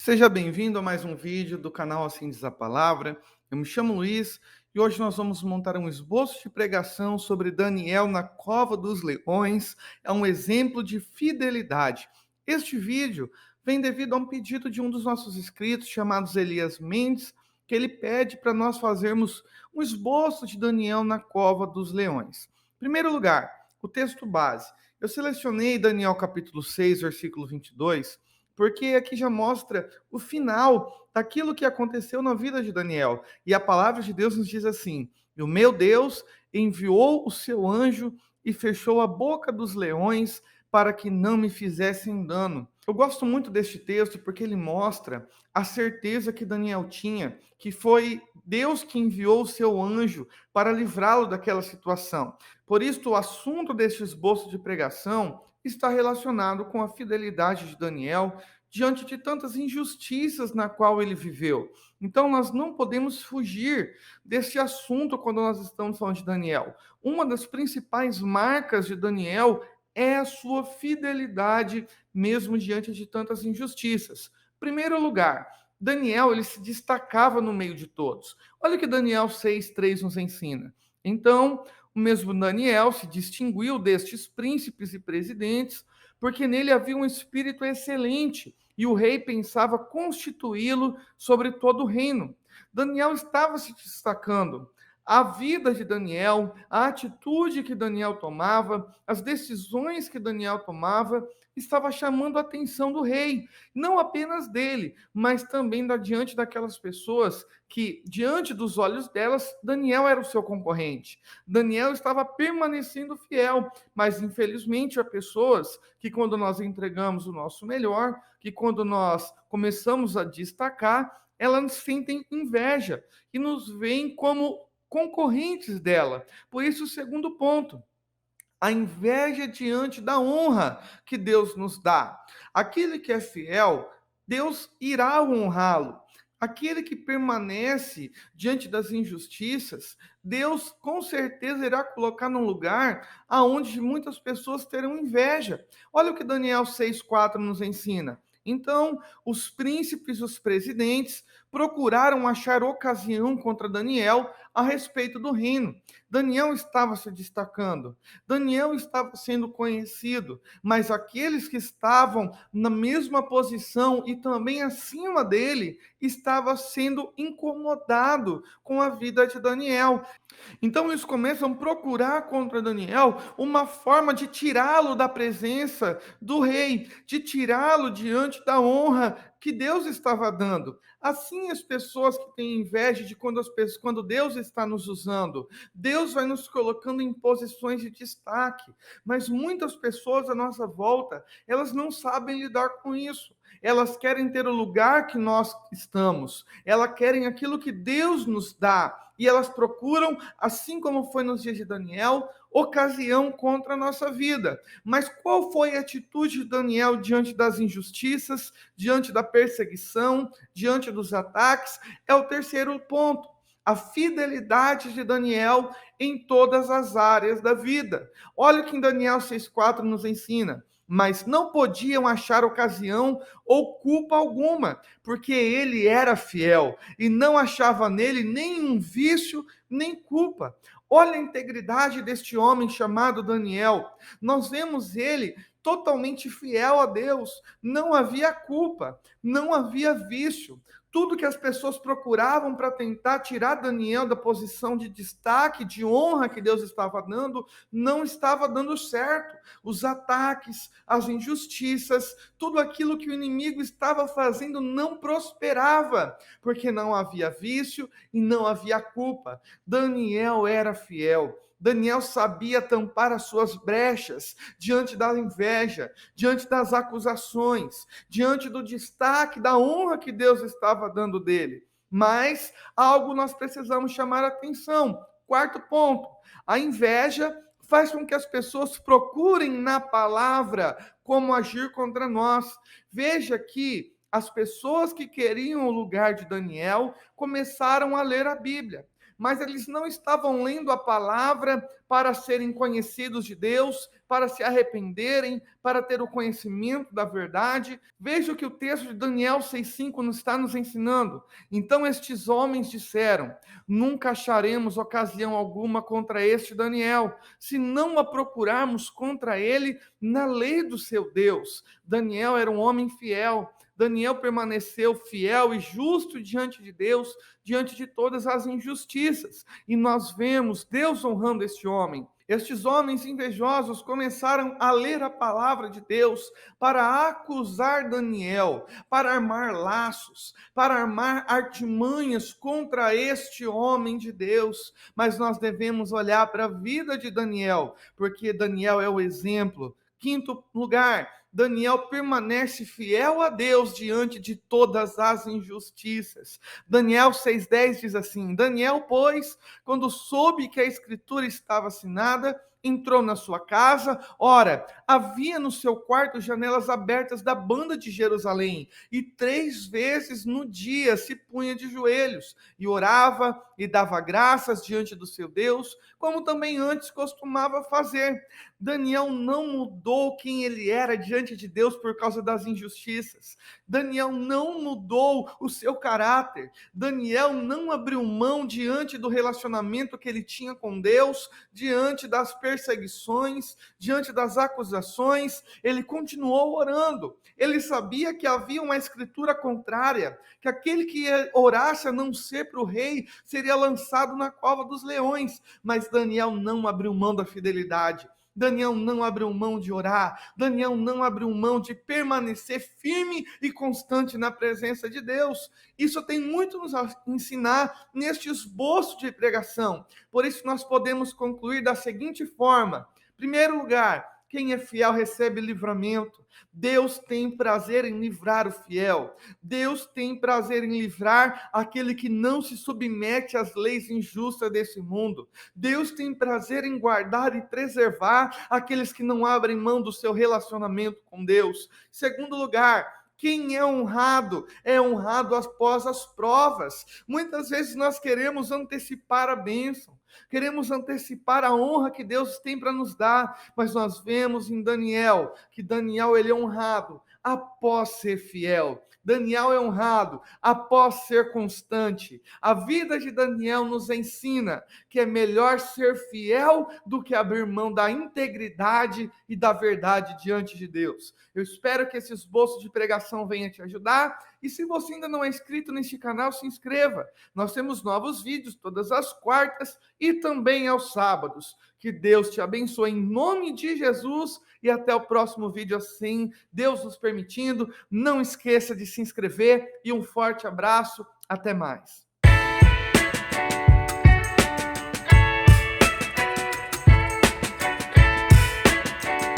Seja bem-vindo a mais um vídeo do canal Assim Diz a Palavra. Eu me chamo Luiz e hoje nós vamos montar um esboço de pregação sobre Daniel na cova dos leões. É um exemplo de fidelidade. Este vídeo vem devido a um pedido de um dos nossos inscritos, chamado Elias Mendes, que ele pede para nós fazermos um esboço de Daniel na cova dos leões. Em primeiro lugar, o texto base. Eu selecionei Daniel capítulo 6, versículo 22, porque aqui já mostra o final daquilo que aconteceu na vida de Daniel. E a palavra de Deus nos diz assim: "E o meu Deus enviou o seu anjo e fechou a boca dos leões para que não me fizessem dano." Eu gosto muito deste texto porque ele mostra a certeza que Daniel tinha, que foi Deus que enviou o seu anjo para livrá-lo daquela situação. Por isso, o assunto deste esboço de pregação está relacionado com a fidelidade de Daniel diante de tantas injustiças na qual ele viveu. Então, nós não podemos fugir desse assunto quando nós estamos falando de Daniel. Uma das principais marcas de Daniel é a sua fidelidade, mesmo diante de tantas injustiças. Primeiro lugar, Daniel ele se destacava no meio de todos. Olha o que Daniel 6:3 nos ensina. Então, o mesmo Daniel se distinguiu destes príncipes e presidentes, porque nele havia um espírito excelente, e o rei pensava constituí-lo sobre todo o reino. Daniel estava se destacando. A vida de Daniel, a atitude que Daniel tomava, as decisões que Daniel tomava, estava chamando a atenção do rei, não apenas dele, mas também diante daquelas pessoas que, diante dos olhos delas, Daniel era o seu concorrente. Daniel estava permanecendo fiel, mas infelizmente há pessoas que, quando nós entregamos o nosso melhor, que quando nós começamos a destacar, elas sentem inveja e nos veem como concorrentes dela. Por isso, o segundo ponto, a inveja diante da honra que Deus nos dá. Aquele que é fiel, Deus irá honrá-lo. Aquele que permanece diante das injustiças, Deus com certeza irá colocar num lugar aonde muitas pessoas terão inveja. Olha o que Daniel 6:4 nos ensina. Então, os príncipes, os presidentes, procuraram achar ocasião contra Daniel a respeito do reino. Daniel estava se destacando, Daniel estava sendo conhecido, mas aqueles que estavam na mesma posição e também acima dele, estava sendo incomodado com a vida de Daniel. Então eles começam a procurar contra Daniel uma forma de tirá-lo da presença do rei, de tirá-lo diante da honra que Deus estava dando. Assim as pessoas que têm inveja de quando Deus está nos usando, Deus vai nos colocando em posições de destaque, mas muitas pessoas à nossa volta, elas não sabem lidar com isso. Elas querem ter o lugar que nós estamos, elas querem aquilo que Deus nos dá, e elas procuram, assim como foi nos dias de Daniel, ocasião contra a nossa vida. Mas qual foi a atitude de Daniel diante das injustiças, diante da perseguição, diante dos ataques? É o terceiro ponto. A fidelidade de Daniel em todas as áreas da vida. Olha o que em Daniel 6:4 nos ensina. Mas não podiam achar ocasião ou culpa alguma, porque ele era fiel e não achava nele nenhum vício, nem culpa. Olha a integridade deste homem chamado Daniel. Nós vemos ele totalmente fiel a Deus. Não havia culpa, não havia vício. Tudo que as pessoas procuravam para tentar tirar Daniel da posição de destaque, de honra que Deus estava dando, não estava dando certo. Os ataques, as injustiças, tudo aquilo que o inimigo estava fazendo não prosperava, porque não havia vício e não havia culpa. Daniel era fiel. Daniel sabia tampar as suas brechas diante da inveja, diante das acusações, diante do destaque, da honra que Deus estava dando dele. Mas algo nós precisamos chamar a atenção. Quarto ponto, a inveja faz com que as pessoas procurem na palavra como agir contra nós. Veja que as pessoas que queriam o lugar de Daniel começaram a ler a Bíblia. mas eles não estavam lendo a palavra para serem conhecidos de Deus, para se arrependerem, para ter o conhecimento da verdade. Veja o que o texto de Daniel 6,5 nos está nos ensinando. Então estes homens disseram: nunca acharemos ocasião alguma contra este Daniel, se não a procurarmos contra ele na lei do seu Deus. Daniel era um homem fiel. Daniel permaneceu fiel e justo diante de Deus, diante de todas as injustiças. E nós vemos Deus honrando este homem. Estes homens invejosos começaram a ler a palavra de Deus para acusar Daniel, para armar laços, para armar artimanhas contra este homem de Deus. Mas nós devemos olhar para a vida de Daniel, porque Daniel é o exemplo. Quinto lugar, Daniel permanece fiel a Deus diante de todas as injustiças. Daniel 6,10 diz assim: Daniel, pois, quando soube que a escritura estava assinada, entrou na sua casa. Ora, havia no seu quarto janelas abertas da banda de Jerusalém, e 3 vezes no dia se punha de joelhos, e orava e dava graças diante do seu Deus, como também antes costumava fazer. Daniel não mudou quem ele era diante de Deus por causa das injustiças. Daniel não mudou o seu caráter. Daniel não abriu mão diante do relacionamento que ele tinha com Deus, diante das perseguições, diante das acusações. Ele continuou orando. Ele sabia que havia uma escritura contrária, que aquele que orasse a não ser para o rei seria lançado na cova dos leões. Mas Daniel não abriu mão da fidelidade. Daniel não abriu mão de orar. Daniel não abriu mão de permanecer firme e constante na presença de Deus. Isso tem muito nos ensinar neste esboço de pregação. Por isso nós podemos concluir da seguinte forma: em primeiro lugar, quem é fiel recebe livramento. Deus tem prazer em livrar o fiel. Deus tem prazer em livrar aquele que não se submete às leis injustas desse mundo. Deus tem prazer em guardar e preservar aqueles que não abrem mão do seu relacionamento com Deus. Em segundo lugar, quem é honrado após as provas. Muitas vezes nós queremos antecipar a bênção, queremos antecipar a honra que Deus tem para nos dar, mas nós vemos em Daniel, que Daniel ele é honrado após ser fiel. Daniel é honrado após ser constante. A vida de Daniel nos ensina que é melhor ser fiel do que abrir mão da integridade e da verdade diante de Deus. Eu espero que esse esboço de pregação venha te ajudar. E se você ainda não é inscrito neste canal, se inscreva. Nós temos novos vídeos todas as quartas e também aos sábados. Que Deus te abençoe em nome de Jesus e até o próximo vídeo, assim Deus nos permitindo. Não esqueça de se inscrever e um forte abraço. Até mais.